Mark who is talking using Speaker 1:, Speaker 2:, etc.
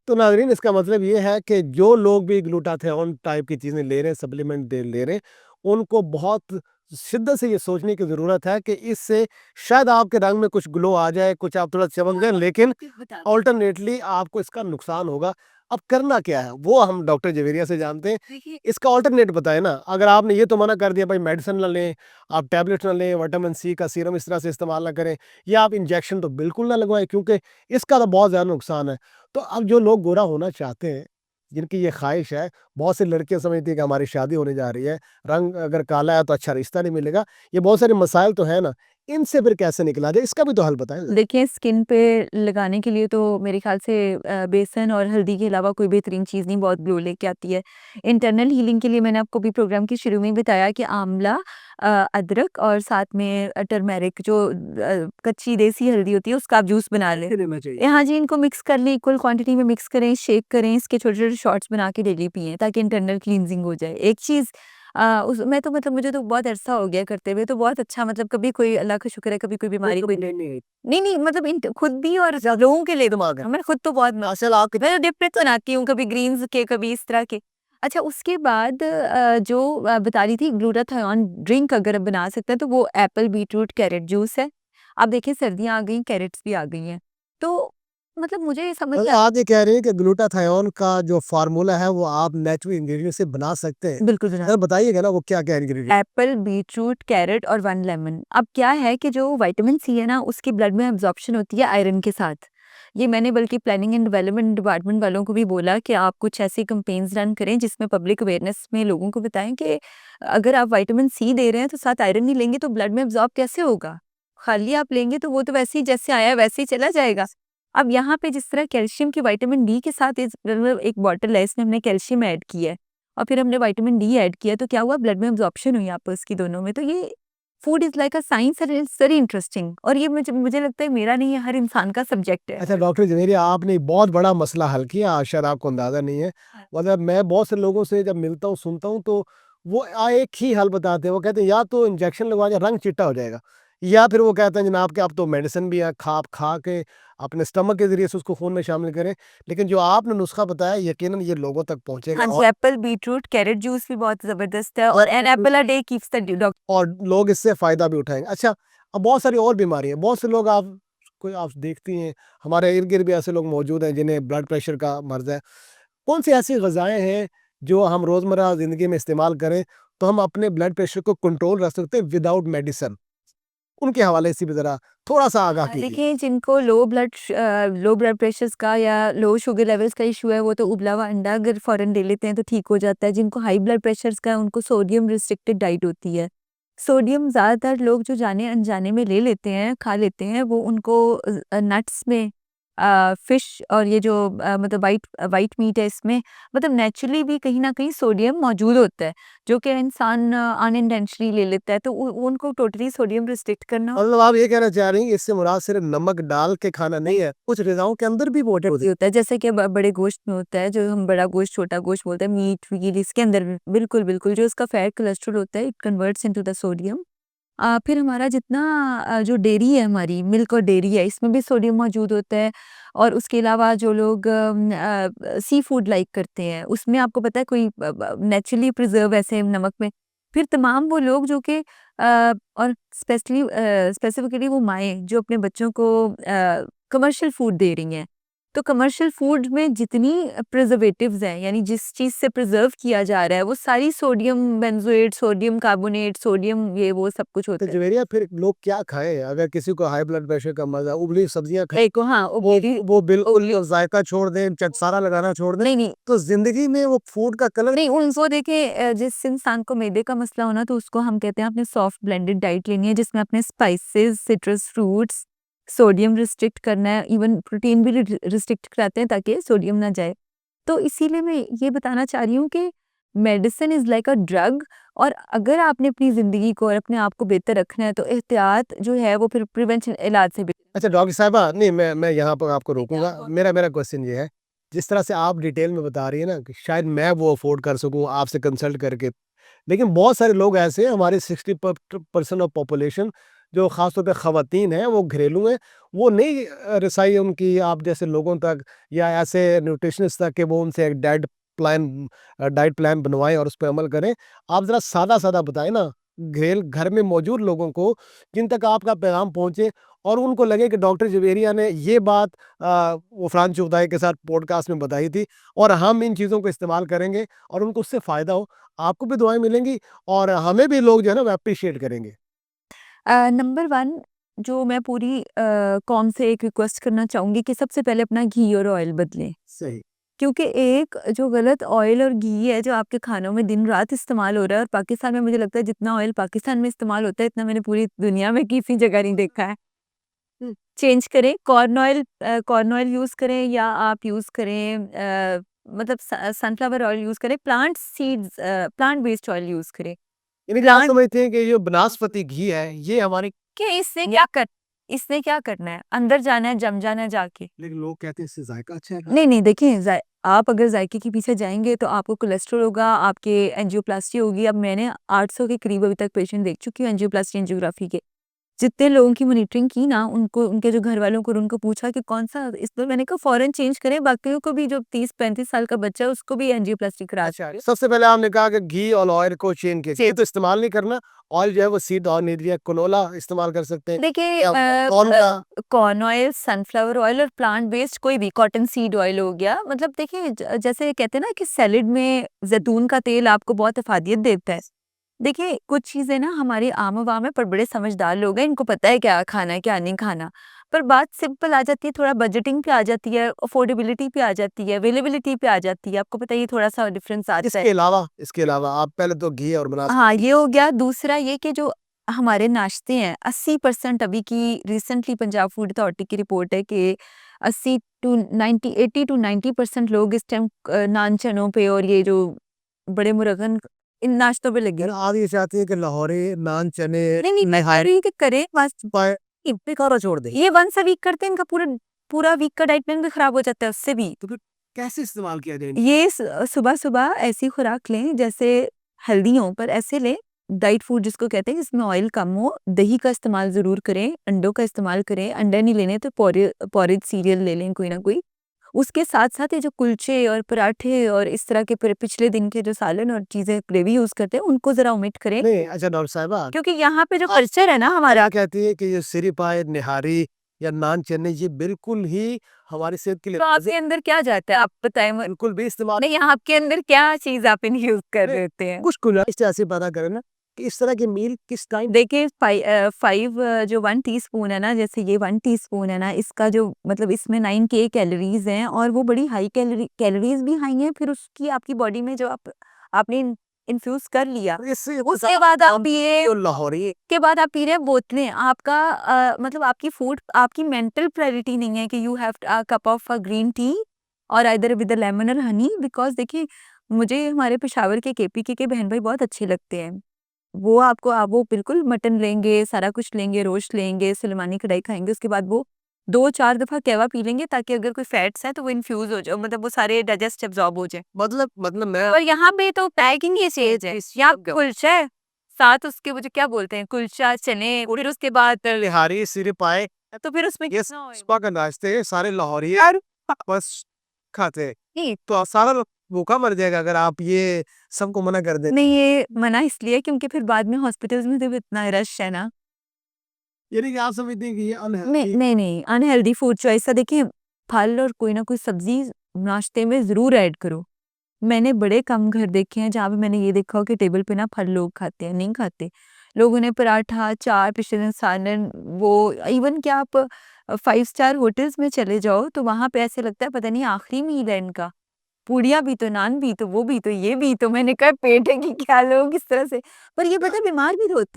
Speaker 1: तो नाज़रीन इसका मतलब ये है कि जो लोग भी ग्लूटाथियोन टाइप की चीज़ें ले रहे हैं, सप्लीमेंट ले रहे हैं, उनको बहुत शिद्दत से ये सोचने की ज़रूरत है कि इससे शायद आपके रंग में कुछ ग्लो आ जाए, कुछ आप थोड़ा चमक जाए, लेकिन अल्टरनेटली आपको इसका नुकसान होगा। अब करना क्या है? वो हम डॉक्टर जवेरिया से जानते हैं।
Speaker 2: देखिए
Speaker 1: इसका अल्टरनेट बताएँ ना। अगर आपने ये तो मना कर दिया भाई मेडिसिन ना लें, आप टैबलेट्स ना लें, विटामिन सी का सीरम इस तरह से इस्तेमाल ना करें, या आप इंजेक्शन तो बिल्कुल ना लगवाएँ क्योंकि इसका तो बहुत ज़्यादा नुकसान है। तो अब जो लोग गोरा होना चाहते हैं, जिनकी ये ख्वाहिश है, बहुत सी लड़कियाँ समझती हैं कि हमारी शादी होने जा रही है, रंग अगर काला है तो अच्छा रिश्ता नहीं मिलेगा। ये बहुत सारे मसाइल तो हैं ना, इनसे फिर कैसे निकला जाए? इसका भी तो हल बताएँ ज़रा।
Speaker 2: देखिए, स्किन पे लगाने के लिए तो मेरे ख़्याल से बेसन और हल्दी के अलावा कोई बेहतरीन चीज़ नहीं बहुत ग्लो लेके आती है। इंटरनल हीलिंग के लिए मैंने आपको भी प्रोग्राम के शुरू में ही बताया कि आंवला, अदरक और साथ में टर्मेरिक जो कच्ची देसी हल्दी होती है उसका आप जूस बना लें।
Speaker 1: लेना चाहिए।
Speaker 2: हाँ जी, इनको मिक्स कर लें, इक्वल क्वांटिटी में मिक्स करें, शेक करें, इसके छोटे-छोटे शॉट्स बना के डेली पिएँ ताकि इंटरनल क्लींजिंग हो जाए। एक चीज़ उस मैं तो मतलब मुझे तो बहुत अरसा हो गया करते हुए, तो बहुत अच्छा मतलब कभी कोई अल्लाह का शुक्र है कभी कोई बीमारी कोई
Speaker 1: नहीं,
Speaker 2: नहीं, नहीं मतलब खुद भी और लोगों के लिए
Speaker 1: दिमाग है।
Speaker 2: मैं खुद तो बहुत माशाल्लाह मैं तो डिप बनाती हूँ, कभी ग्रीन्स के, कभी इस तरह के। अच्छा उसके बाद जो बता रही थी ग्लूटाथियोन ड्रिंक अगर आप बना सकते हैं तो वो एप्पल, बीटरूट, कैरेट जूस है। अब देखिए सर्दियाँ आ गई, कैरेट्स भी आ गई हैं। तो मतलब मुझे ये समझ
Speaker 1: मतलब आप ये कह रहे हैं कि ग्लूटाथियोन का जो फ़ॉर्मूला है वो आप नेचुरल इंग्रीडिएंट से बना सकते हैं।
Speaker 2: बिल्कुल बना
Speaker 1: ज़रा बताइएगा ना वो क्या-क्या इंग्रीडिएंट?
Speaker 2: एप्पल, बीटरूट, कैरेट और 1 लेमन। अब क्या है कि जो विटामिन सी है ना, उसकी ब्लड में एब्ज़ॉर्प्शन होती है आयरन के साथ। ये मैंने बल्कि प्लानिंग एंड डेवलपमेंट डिपार्टमेंट वालों को भी बोला कि आप कुछ ऐसी कैम्पेन्स रन करें जिसमें पब्लिक अवेयरनेस में लोगों को बताएँ कि अगर आप विटामिन सी दे रहे हैं तो साथ आयरन नहीं लेंगे तो ब्लड में एब्ज़ॉर्ब कैसे होगा? खाली आप लेंगे तो वो तो वैसे ही जैसे आया है वैसे ही चला जाएगा। अब यहाँ पे जिस तरह कैल्शियम की विटामिन डी के साथ इस मतलब एक बॉटल है इसमें हमने कैल्शियम ऐड किया है। और फिर हमने विटामिन डी ऐड किया तो क्या हुआ ब्लड में एब्ज़ॉर्प्शन हुई आपस की दोनों में। तो ये food is like a science and it's very interesting और ये मुझे लगता है मेरा नहीं है हर इंसान का सब्जेक्ट है।
Speaker 1: अच्छा डॉक्टर जवेरिया आपने एक बहुत बड़ा मसला हल किया, शायद आपको अंदाज़ा नहीं है। मतलब मैं बहुत से लोगों से जब मिलता हूँ, सुनता हूँ तो वो एक ही हल बताते हैं। वो कहते हैं या तो इंजेक्शन लगवा दें रंग चिट्टा हो जाएगा, या फिर वो कहते हैं जनाब कि अब तो मेडिसिन भी है, आप खा के अपने स्टमक के ज़रिए से उसको खून में शामिल करें। लेकिन जो आपने नुस्खा बताया यकीनन ये लोगों तक पहुँचेगा
Speaker 2: हाँ जी, एप्पल, बीटरूट, कैरेट जूस भी बहुत ज़बरदस्त है और an apple a day keeps the dog
Speaker 1: और लोग इससे फ़ायदा भी उठाएँगे। अच्छा, अब बहुत सारी और बीमारी है, बहुत से लोग आप देखती हैं, हमारे इर्द-गिर्द भी ऐसे लोग मौजूद हैं जिन्हें ब्लड प्रेशर का मर्ज़ है। कौन-सी ऐसी ग़िज़ाएँ हैं जो हम रोज़मर्रा ज़िंदगी में इस्तेमाल करें, तो हम अपने ब्लड प्रेशर को कंट्रोल रख सकते हैं विदाउट मेडिसिन? उनके हवाले से भी ज़रा थोड़ा-सा आगाह कीजिए।
Speaker 2: देखिए जिनको लो ब्लड प्रेशर्स का या लो शुगर लेवल्स का इशू है वो तो उबला हुआ अंडा अगर फ़ौरन ले लेते हैं तो ठीक हो जाता है। जिनको हाई ब्लड प्रेशर्स का है उनको सोडियम रिस्ट्रिक्टेड डाइट होती है। सोडियम ज़्यादातर लोग जो जाने-अनजाने में ले लेते हैं, खा लेते हैं वो उनको नट्स में फिश और ये जो मतलब व्हाइट मीट है इसमें मतलब नेचुरली भी कहीं न कहीं सोडियम मौजूद होता है, जो कि इंसान अनइंटेंशनली ले लेता है तो उ उनको टोटली सोडियम रिस्ट्रिक्ट करना
Speaker 1: मतलब आप ये कहना चाह रही हैं इससे मुराद सिर्फ़ नमक डाल के खाना नहीं है, कुछ ग़िज़ाओं के अंदर भी वो होते
Speaker 2: होता है, जैसे कि बड़े गोश्त में होता है, जो हम बड़ा गोश्त, छोटा गोश्त बोलते हैं, मीट, वीट इसके अंदर भी बिल्कुल, बिल्कुल जो इसका फैट कोलेस्ट्रॉल होता है, it converts into the sodium. फिर हमारा जितना जो डेयरी है हमारी, मिल्क और डेयरी है, इसमें भी सोडियम मौजूद होता है और उसके अलावा जो लोग सी फूड लाइक करते हैं, उसमें आपको पता है कोई नेचुरली प्रिज़र्व ऐसे नमक में फिर तमाम वो लोग जो कि और स्पेसिफिकली वो माएँ जो अपने बच्चों को कमर्शियल फूड दे रही हैं। तो कमर्शियल फूड में जितनी प्रिजर्वेटिव्स हैं यानी जिस चीज़ से प्रिजर्व किया जा रहा है वो सारी सोडियम बेंज़ोएट, सोडियम कार्बोनेट, सोडियम ये वो सब कुछ
Speaker 1: तो
Speaker 2: होता है।
Speaker 1: जवेरिया फिर लोग क्या खाएँ? अगर किसी को हाई ब्लड प्रेशर का मर्ज़ है, उबली सब्जियाँ खाएँ,
Speaker 2: एक को हाँ,
Speaker 1: वो बिल्कुल
Speaker 2: ओबली
Speaker 1: ज़ायका छोड़ दें, चटसारा लगाना छोड़ दें,
Speaker 2: नहीं, नहीं,
Speaker 1: तो ज़िंदगी में वो फूड का कलर
Speaker 2: नहीं उनको देखिए जिस इंसान को मैदे का मसला हो ना तो उसको हम कहते हैं आपने सॉफ्ट ब्लेंडेड डाइट लेनी है जिसमें आपने spices, citrus fruits, sodium restrict करना है, इवन प्रोटीन भी रिस्ट्रिक्ट कराते हैं ताकि सोडियम ना जाए। तो इसीलिए मैं ये बताना चाह रही हूँ कि medicine is like a drug और अगर आपने अपनी ज़िंदगी को और अपने आप को बेहतर रखना है तो एहतियात जो है वो फिर प्रिवेंशन इलाज से भी
Speaker 1: अच्छा डॉक्टर साहिबा नहीं मैं यहाँ पर आपको रोकूँगा। मेरा मेरा क्वेश्चन ये है, जिस तरह से आप डिटेल में बता रही हैं ना कि शायद मैं वो अफ़ोर्ड कर सकूँ आपसे कंसल्ट करके। लेकिन बहुत सारे लोग ऐसे हैं हमारे 60% ऑफ पॉपुलेशन जो ख़ास तौर पे ख़वातीन हैं, वो घरेलू हैं, वो नहीं रसाई उनकी आप जैसे लोगों तक या ऐसे न्यूट्रिशनिस्ट तक कि वो उनसे एक डाइट प्लान बनवाएँ और उस पे अमल करें। आप ज़रा सादा-सादा बताएँ ना, घर में मौजूद लोगों को, जिन तक आपका पैगाम पहुँचे और उनको लगे कि डॉक्टर जवेरिया ने ये बात फरहान चौधरी के साथ पॉडकास्ट में बताई थी और हम इन चीज़ों को इस्तेमाल करेंगे और उनको उससे फ़ायदा हो। आपको भी दुआएँ मिलेंगी और हमें भी लोग जो है ना वो एप्रिशिएट करेंगे।
Speaker 2: नंबर 1 जो मैं पूरी कौम से एक रिक्वेस्ट करना चाहूँगी कि सबसे पहले अपना घी और ऑयल बदलें।
Speaker 1: सही।
Speaker 2: क्योंकि एक जो गलत ऑयल और घी है जो आपके खानों में दिन-रात इस्तेमाल हो रहा है और पाकिस्तान में मुझे लगता है जितना ऑयल पाकिस्तान में इस्तेमाल होता है इतना मैंने पूरी दुनिया में किसी जगह नहीं देखा है। चेंज करें कॉर्न ऑयल यूज़ करें या आप यूज़ करें मतलब सनफ्लावर ऑयल यूज़ करें, प्लांट बेस्ड ऑयल यूज़ करें।
Speaker 1: यानी कि आप
Speaker 2: प्लांट
Speaker 1: समझते हैं कि ये बनास्पति घी है, ये हमारी
Speaker 2: कि इसने क्या करना है? अंदर जाना है, जम जाना है जाके।
Speaker 1: लेकिन लोग कहते हैं इससे ज़ायका अच्छा है।
Speaker 2: नहीं, नहीं देखिए आप अगर ज़ायके के पीछे जाएँगे तो आपको कोलेस्ट्रॉल होगा, आपके एंजियोप्लास्टी होगी। अब मैंने 800 के करीब अभी तक पेशेंट देख चुकी हूँ एंजियोप्लास्टी, एंजियोग्राफी के। जितने लोगों की मॉनिटरिंग की ना उनको उनके जो घरवालों को और उनको पूछा कि कौन-सा इसमें मैंने कहा फ़ौरन चेंज करें, बाकियों को भी जो 30-35 साल का बच्चा है उसको भी एंजियोप्लास्टी करा
Speaker 1: अच्छा, सबसे पहले आपने कहा कि घी और ऑयल को चेंज कीजिए, ये तो इस्तेमाल नहीं करना। ऑयल जो है वो सीड ऑयल नहीं दिया, कनोला इस्तेमाल कर सकते हैं
Speaker 2: देखिए
Speaker 1: या कॉर्न का।
Speaker 2: कॉर्न ऑयल, सनफ्लावर ऑयल और प्लांट बेस्ड कोई भी कॉटन सीड ऑयल हो गया। मतलब देखिए जैसे कहते हैं ना कि सैलेड में ज़ैतून का तेल आपको बहुत इफ़ादियत देता है। देखिए कुछ चीज़ें ना हमारी आम-आवाम है पर बड़े समझदार लोग हैं, इनको पता है क्या खाना है, क्या नहीं खाना। पर बात सिंपल आ जाती है, थोड़ा बजटिंग पे आ जाती है, अफोर्डेबिलिटी पे आ जाती है, अवेलेबिलिटी पे आ जाती है। आपको पता है ये थोड़ा-सा डिफरेंस आता है।
Speaker 1: इसके अलावा आप पहले तो घी और
Speaker 2: हाँ, ये हो गया। दूसरा ये कि जो हमारे नाश्ते हैं 80% अभी की रिसेंटली पंजाब फूड अथॉरिटी की रिपोर्ट है कि 80 टू 90 80 टू 90% लोग इस टाइम नान चनों पे और ये जो बड़े मुरगन इन नाश्तों पे लगे
Speaker 1: यार आप ये चाहते हैं कि लाहौरी, नान, चने
Speaker 2: नहीं, मैं कह रही हूँ कि करें बस
Speaker 1: पाए बेकार छोड़ दें।
Speaker 2: ये वन्स अ वीक करते हैं, इनका पूरा पूरा वीक का डाइट प्लान भी खराब हो जाता है उससे भी।
Speaker 1: तो फिर कैसे इस्तेमाल किया जाए?
Speaker 2: ये सुबह-सुबह ऐसी खुराक लें जैसे हेल्दी हो पर ऐसे लें डाइट फूड जिसको कहते हैं जिसमें ऑयल कम हो, दही का इस्तेमाल ज़रूर करें, अंडों का इस्तेमाल करें, अंडे नहीं लेने तो पॉरेज सीरियल ले लें कोई ना कोई। उसके साथ-साथ ये जो कुलचे और पराठे और इस तरह के पिछले दिन के जो सालन और चीज़ें ग्रेवी यूज़ करते हैं उनको ज़रा ओमिट करें।
Speaker 1: नहीं, अच्छा डॉक्टर साहिबा,
Speaker 2: क्योंकि यहाँ पे जो
Speaker 1: आप
Speaker 2: कल्चर है ना हमारा
Speaker 1: क्या कहती है कि ये सिरी-पाए, निहारी या नान चने ये बिल्कुल ही हमारी सेहत के लिए
Speaker 2: तो आपके अंदर क्या जाता है? आप बताएँ
Speaker 1: बिल्कुल भी इस्तेमाल
Speaker 2: नहीं आपके अंदर क्या चीज़ आप यूज़ कर रहे होते हैं?
Speaker 1: कुछ गुजारिश से ऐसे पता करें ना कि इस तरह के मील किस टाइम।
Speaker 2: देखिए 5 जो 1 टीस्पून है ना, जैसे ये 1 टीस्पून है ना, इसका जो मतलब इसमें 9 के कैलोरीज़ हैं और वो बड़ी हाई कैलोरीज़ भी हाई हैं, फिर उसकी आपकी बॉडी में जो आपने इन्फ्यूज़ कर लिया,
Speaker 1: इससे
Speaker 2: उसके बाद आप पिए
Speaker 1: जो लाहौरी
Speaker 2: के बाद आप पी रहे हैं बोतलें, आपका मतलब आपकी मेंटल प्रायोरिटी नहीं है कि you have a cup of green tea और आइदर विद लेमन और हनी बिकॉज़ देखिए, मुझे हमारे पेशावर के केपीके के बहन भाई बहुत अच्छे लगते हैं। वो बिल्कुल मटन लेंगे, सारा कुछ लेंगे, रोस्ट लेंगे, सलेमानी कढ़ाई खाएँगे, उसके बाद वो 2-4 दफ़ा कहवा पी लेंगे ताकि अगर कोई फैट्स हैं तो वो इन्फ्यूज़ हो जाए मतलब वो सारे डाइजेस्ट एब्ज़ॉर्ब हो जाएँ।
Speaker 1: मतलब मैं
Speaker 2: और यहाँ पे तो पैकिंग ही चेंज है, यहाँ कुलचा है, साथ उसके वो जो क्या बोलते हैं कुलचा, चने, फिर उसके बाद
Speaker 1: निहारी, सिरे-पाए
Speaker 2: तो फिर उसमें
Speaker 1: ये
Speaker 2: कितना ऑयल
Speaker 1: सुबह का नाश्ते हैं, सारे लाहौरी यार बस खाते हैं।
Speaker 2: नहीं,
Speaker 1: तो सारा लोग भूखा मर जाएगा अगर आप ये सबको मना कर दें।
Speaker 2: नहीं ये मना इसलिए क्योंकि फिर बाद में हॉस्पिटल्स में जब इतना रश है ना
Speaker 1: यानी कि आप समझते हैं कि ये
Speaker 2: नहीं, अनहेल्दी फूड चॉइस है देखिए, फल और कोई ना कोई सब्ज़ी नाश्ते में ज़रूर ऐड करो। मैंने बड़े कम घर देखे हैं जहाँ पे मैंने ये देखा हो कि टेबल पे ना फल लोग खाते हैं, नहीं खाते। लोग उन्हें पराठा, चाय, पिछले दिन सालन वो इवन कि आप 5 स्टार होटल्स में चले जाओ तो वहाँ पे ऐसे लगता है पता नहीं आखिरी मील है इनका। पूड़ियाँ भी तो, नान भी तो, वो भी तो, ये भी तो। मैंने कहा पेट है कि क्या लोग इस तरह से पर ये पता है बीमार भी तो होते हैं।